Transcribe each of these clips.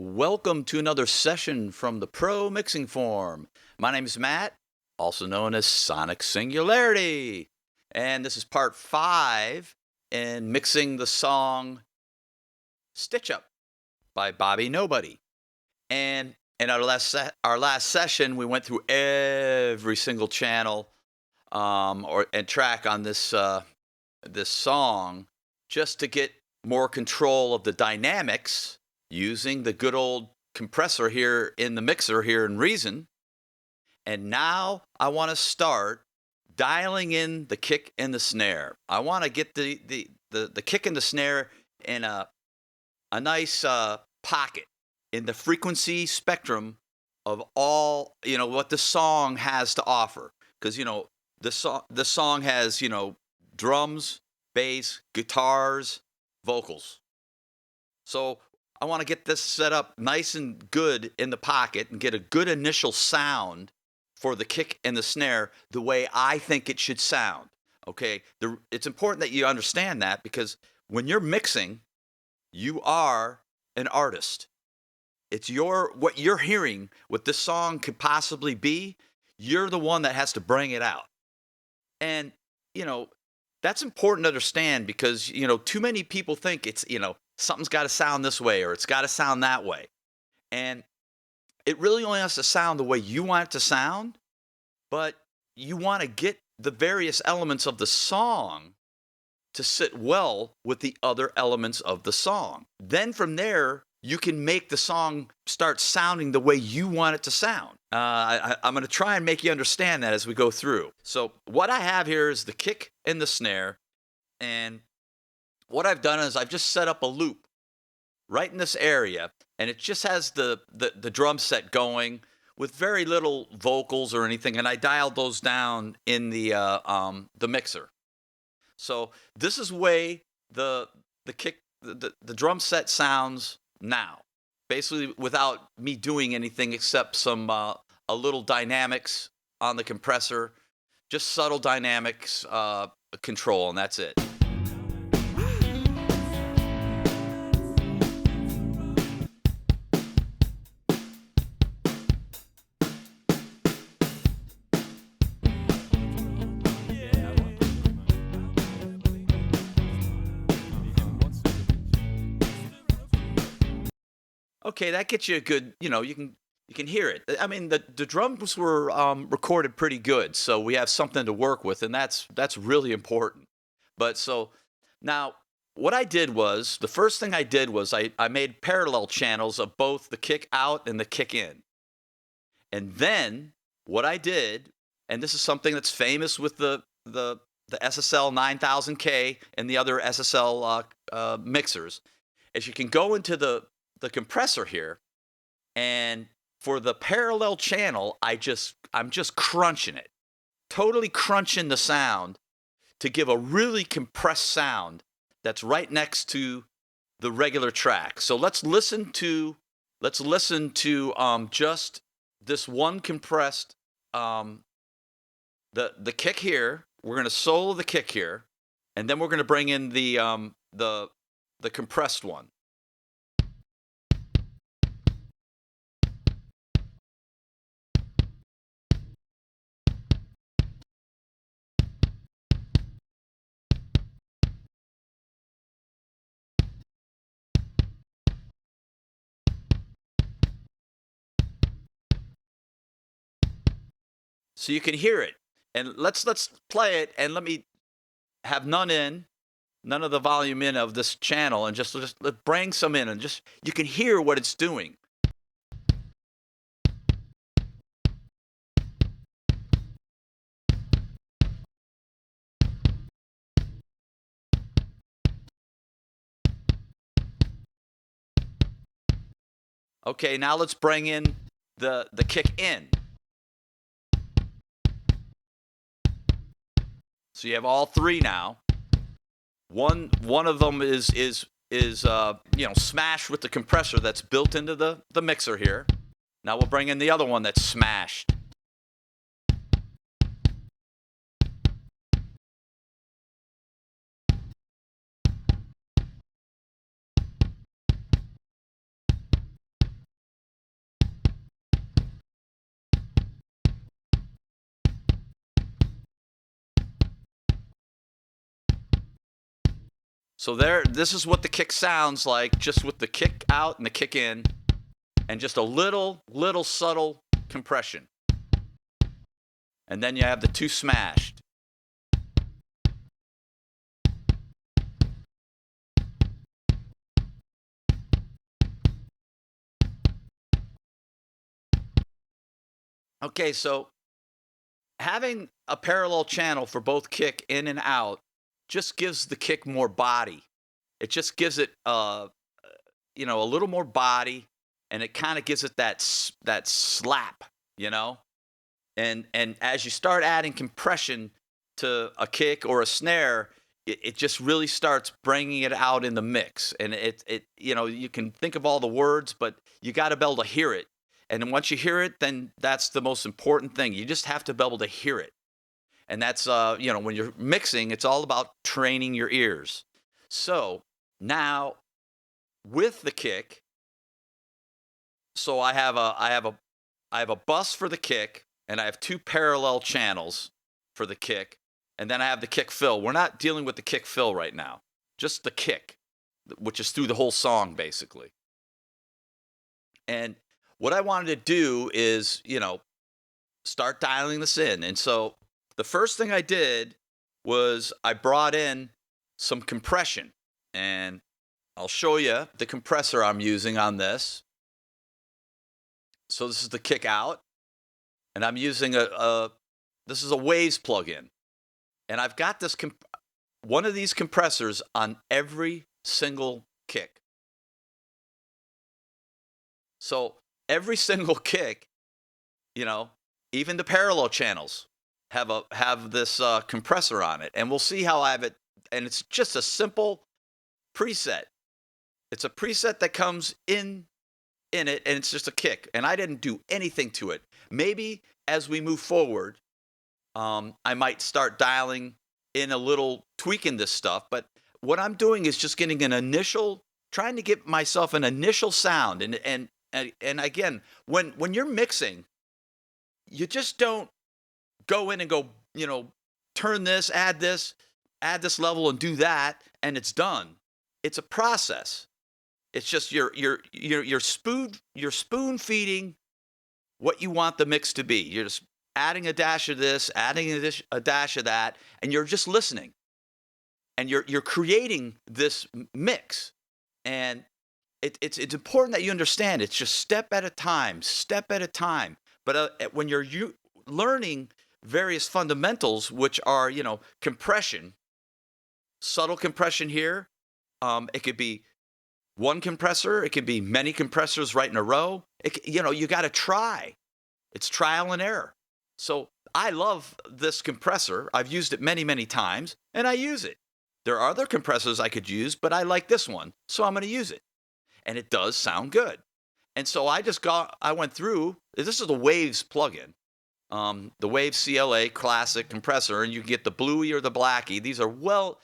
Welcome to another session from the Pro Mixing Forum. My name is Matt, also known as Sonic Singularity, and this is part 5 in mixing the song Stitch Up by Bobby Nobody. And in our last session, we went through every single channel and track on this song just to get more control of the dynamics using the good old compressor here in the mixer here in Reason. And now I want to start dialing in the kick and the snare. I want to get the kick and the snare in a nice pocket in the frequency spectrum of all, what the song has to offer. Because, the song has, drums, bass, guitars, vocals. So I want to get this set up nice and good in the pocket and get a good initial sound for the kick and the snare the way I think it should sound. Okay, it's important that you understand that, because when you're mixing, you are an artist. It's what you're hearing, what this song could possibly be. You're the one that has to bring it out. And, that's important to understand, because, too many people think it's, something's got to sound this way or it's got to sound that way. And it really only has to sound the way you want it to sound, but you want to get the various elements of the song to sit well with the other elements of the song. Then from there, you can make the song start sounding the way you want it to sound. I'm going to try and make you understand that as we go through. So what I have here is the kick and the snare. And what I've done is I've just set up a loop right in this area. And it just has the drum set going with very little vocals or anything. And I dialed those down in the mixer. So this is the way the drum set sounds now, basically without me doing anything except some a little dynamics on the compressor, just subtle dynamics control, and that's it. Okay, that gets you a good, you can hear it. I mean, the drums were recorded pretty good, so we have something to work with, and that's really important. But so now what I did was, the first thing I did was I made parallel channels of both the kick out and the kick in. And then what I did, and this is something that's famous with the SSL 9000K and the other SSL mixers, is you can go into the compressor here, and for the parallel channel, I'm just crunching it, totally crunching the sound to give a really compressed sound that's right next to the regular track. So let's listen to just this one compressed the kick here. We're going to solo the kick here, and then we're going to bring in the compressed one. So you can hear it, and let's play it, and let me have none of the volume in of this channel, and just bring some in, and just you can hear what it's doing. Okay, now let's bring in the kick in. So you have all three now. One of them is smashed with the compressor that's built into the mixer here. Now we'll bring in the other one that's smashed. So this is what the kick sounds like, just with the kick out and the kick in, and just a little subtle compression. And then you have the two smashed. Okay, so having a parallel channel for both kick in and out just gives the kick more body. It just gives it, a little more body, and it kind of gives it that slap, you know. And as you start adding compression to a kick or a snare, it just really starts bringing it out in the mix. And you can think of all the words, but you got to be able to hear it. And then once you hear it, then that's the most important thing. You just have to be able to hear it. And that's, when you're mixing, it's all about training your ears. So now with the kick, so I have a bus for the kick, and I have two parallel channels for the kick, and then I have the kick fill. We're not dealing with the kick fill right now, just the kick, which is through the whole song basically. And what I wanted to do is, start dialing this in. And so the first thing I did was I brought in some compression, and I'll show you the compressor I'm using on this. So this is the kick out, and I'm using this is a Waves plugin, and I've got this one of these compressors on every single kick. So every single kick, even the parallel channels have this compressor on it, and we'll see how I have it. And it's just a simple preset. It's a preset that comes in it, and it's just a kick, and I didn't do anything to it. Maybe as we move forward, I might start dialing in a little, tweaking this stuff, but what I'm doing is just getting trying to get myself an initial sound. And again, when you're mixing, you just don't go in and go, turn this, add this level and do that, and it's done. It's a process. It's just you're spoon feeding what you want the mix to be. You're just adding a dash of this, adding a dash of that, and you're just listening. And you're creating this mix. And it's important that you understand it's just step at a time. But when you're learning various fundamentals, which are, compression, subtle compression here, it could be one compressor, it could be many compressors right in a row. You got to try. It's trial and error. So I love this compressor. I've used it many, many times, and I use it. There are other compressors I could use, but I like this one, so I'm going to use it. And it does sound good. And so I went through, this is the Waves plugin, the Waves CLA Classic compressor, and you get the Bluey or the Blackie. These are,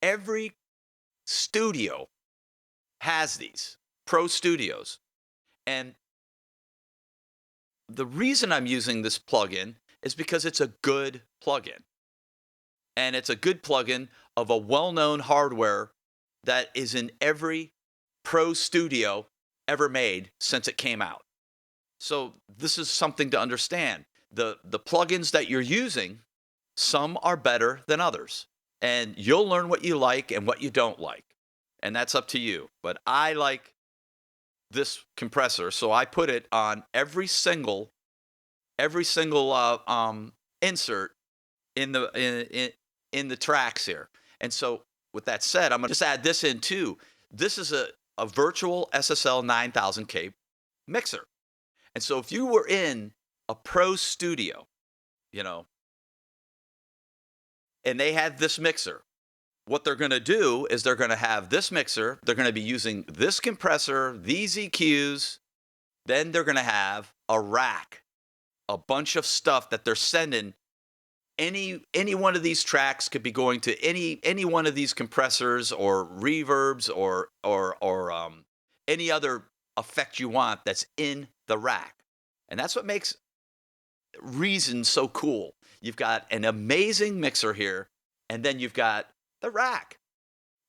every studio has these, pro studios. And the reason I'm using this plugin is because it's a good plugin. And it's a good plugin of a well-known hardware that is in every pro studio ever made since it came out. So this is something to understand. The plugins that you're using, some are better than others. And you'll learn what you like and what you don't like. And that's up to you. But I like this compressor, so I put it on every single insert in the tracks here. And so with that said, I'm gonna just add this in too. This is a virtual SSL 9000K mixer. And so if you were in a pro studio, and they had this mixer, what they're going to do is they're going to have this mixer, they're going to be using this compressor, these EQs, then they're going to have a rack, a bunch of stuff that they're sending. Any one of these tracks could be going to any one of these compressors or reverbs or any other effect you want that's in the rack. And that's what makes Reason so cool. You've got an amazing mixer here, and then you've got the rack.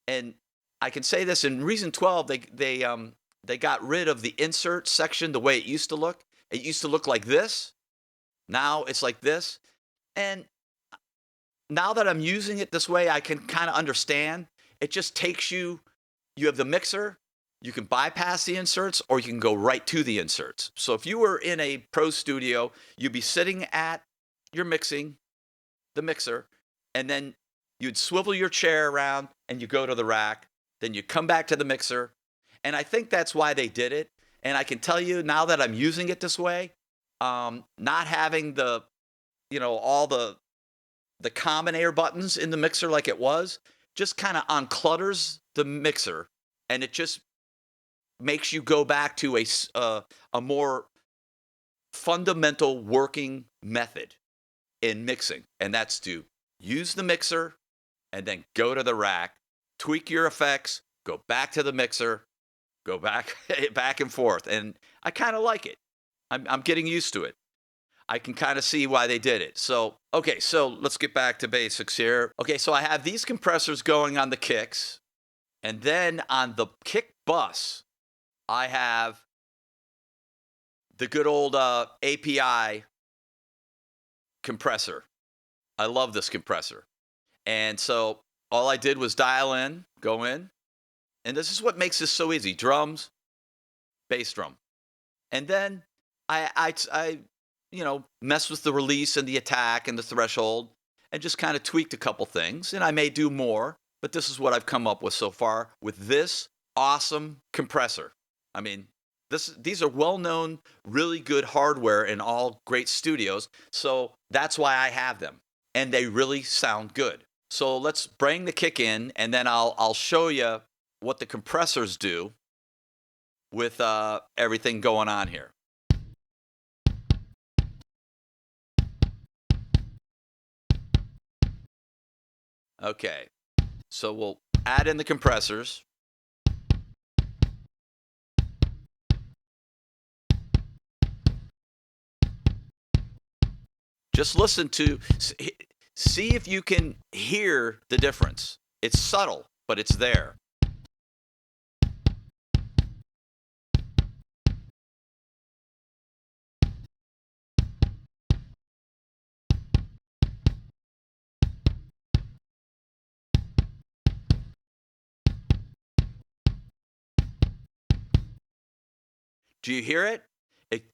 And I can say this in Reason 12, they got rid of the insert section the way it used to look. It used to look like this. Now it's like this. And now that I'm using it this way, I can kind of understand. It just takes you have the mixer, you can bypass the inserts, or you can go right to the inserts. So if you were in a pro studio, you'd be sitting at your the mixer, and then you'd swivel your chair around and you go to the rack, then you come back to the mixer. And I think that's why they did it. And I can tell you now that I'm using it this way, not having all the combinator buttons in the mixer like it was, just kind of unclutters the mixer, and it just makes you go back to a more fundamental working method in mixing, and that's to use the mixer and then go to the rack, tweak your effects, go back to the mixer, go back and forth, and I kind of like it. I'm getting used to it. I can kind of see why they did it. So, okay, so let's get back to basics here. Okay, so I have these compressors going on the kicks, and then on the kick bus, I have the good old API compressor. I love this compressor. And so all I did was dial in, go in, and this is what makes this so easy. Drums, bass drum. And then I mess with the release and the attack and the threshold and just kind of tweaked a couple things. And I may do more, but this is what I've come up with so far with this awesome compressor. I mean, these are well-known, really good hardware in all great studios. So that's why I have them. And they really sound good. So let's bring the kick in, and then I'll show you what the compressors do with everything going on here. Okay, so we'll add in the compressors. Just listen to, see if you can hear the difference. It's subtle, but it's there. Do you hear it? It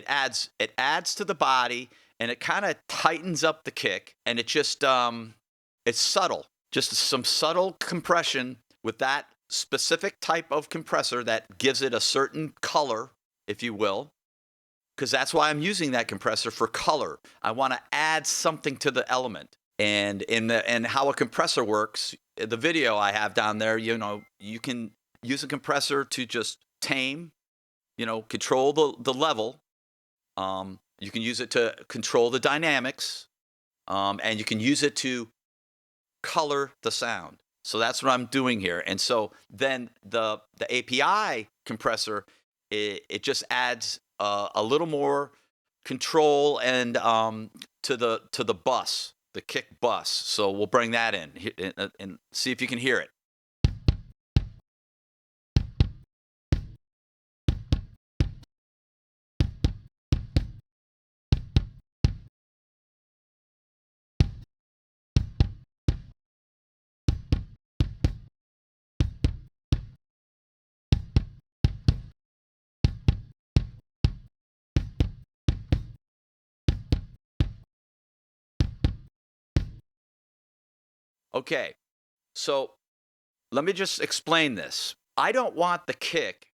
adds to the body, and it kind of tightens up the kick, and it just it's subtle. Just some subtle compression with that specific type of compressor that gives it a certain color, if you will, because that's why I'm using that compressor, for color. I want to add something to the element. And how a compressor works, the video I have down there, you can use a compressor to just tame, control the level. You can use it to control the dynamics, and you can use it to color the sound. So that's what I'm doing here. And so then the API compressor, it just adds a little more control and to the bus, the kick bus. So we'll bring that in and see if you can hear it. Okay, so let me just explain this. I don't want the kick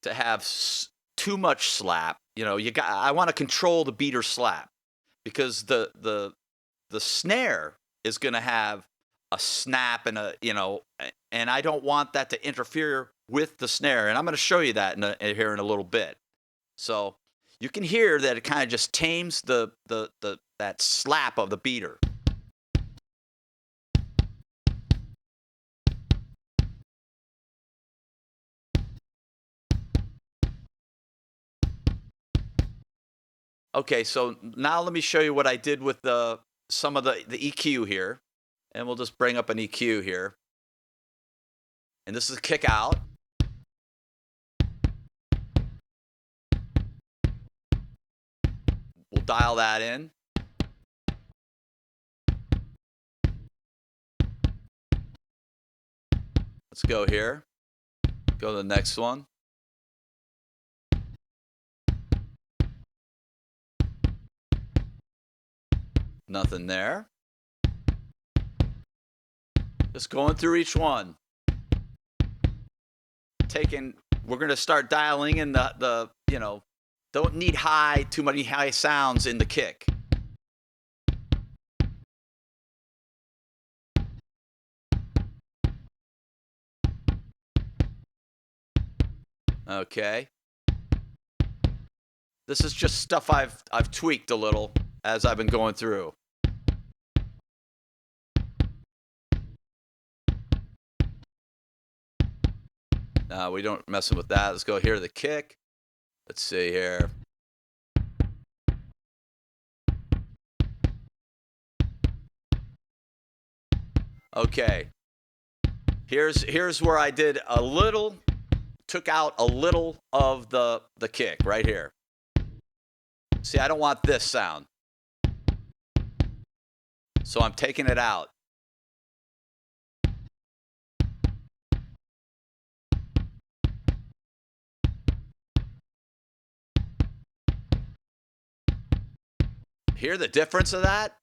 to have too much slap. I want to control the beater slap, because the snare is going to have a snap and and I don't want that to interfere with the snare. And I'm going to show you that here in a little bit. So you can hear that it kind of just tames that slap of the beater. Okay, so now let me show you what I did with some of the EQ here, and we'll just bring up an EQ here. And this is a kick out. We'll dial that in. Let's go here. Go to the next one. Nothing there. Just going through each one. We're going to start dialing in the don't need too many high sounds in the kick. Okay. This is just stuff I've tweaked a little as I've been going through. We don't messing with that. Let's go here to the kick. Let's see here. Okay. Here's where I did a little, took out a little of the kick right here. See, I don't want this sound. So I'm taking it out. Hear the difference of that?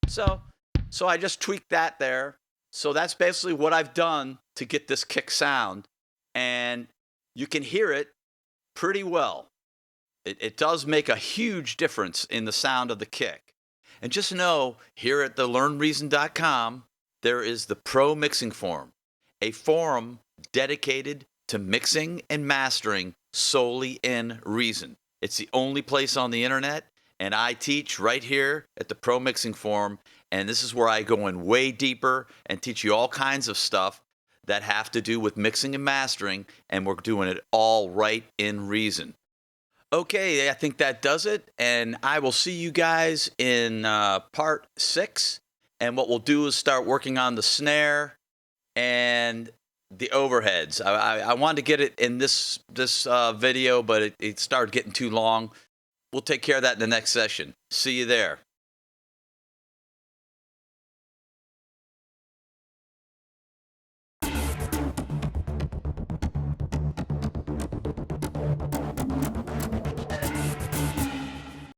So I just tweaked that there. So that's basically what I've done to get this kick sound. And you can hear it pretty well. It does make a huge difference in the sound of the kick. And just know, here at thelearnreason.com, there is the Pro Mixing Forum, a forum dedicated to mixing and mastering solely in Reason. It's the only place on the internet, and I teach right here at the Pro Mixing Forum, and this is where I go in way deeper and teach you all kinds of stuff that have to do with mixing and mastering, and we're doing it all right in Reason. Okay, I think that does it, and I will see you guys in part 6, and what we'll do is start working on the snare and the overheads. I wanted to get it in this video, but it started getting too long. We'll take care of that in the next session. See you there.